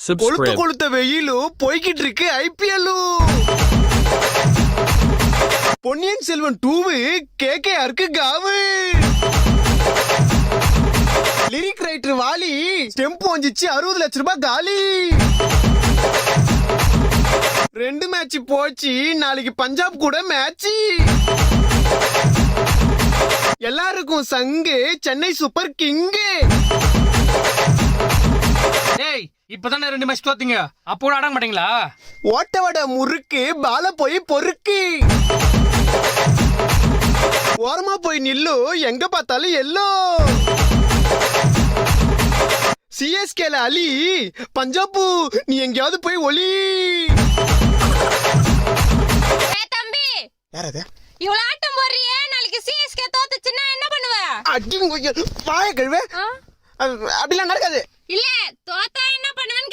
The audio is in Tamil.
Subscribe. கொளுத்த வெயிலும் போய்கிட்டு இருக்கு ஐபிஎல். பொன்னியின் செல்வன் 2 கேகேஆருக்கு காவு. லிரிக் ரைட்டர் வாலி டெம்போ வந்துச்சு 60 லட்சம் ரூபாய் காலி. 2 மேட்ச் போச்சு, நாளைக்கு பஞ்சாப் கூட மேட்ச். எல்லாருக்கும் சங்கு சென்னை சூப்பர் கிங்கு. ஏய் இப்பதானே 2 மேட்ச் தோத்தீங்க, அப்போ கூட ஆட மாட்டீங்களா? ஓட்டவட முறுக்கு பால போய் பொறுக்கு. ஓரமா போய் நில்லு, எங்க பார்த்தாலும் எல்லோ. சிஎஸ்கேல அலி, பஞ்சாபு நீ எங்கயாவது போய் ஒலி. தம்பி யாரது? இவ்வளவு ஆட்டம் போடுறியே, நாளைக்கு சிஎஸ்கே தோத்துச்சுன்னா என்ன பண்ணுவ? அடிங்க வாய கழுவே. அப்படிலாம் நடக்காது. இல்ல தோத்தா என்ன பண்ணுவேன்னு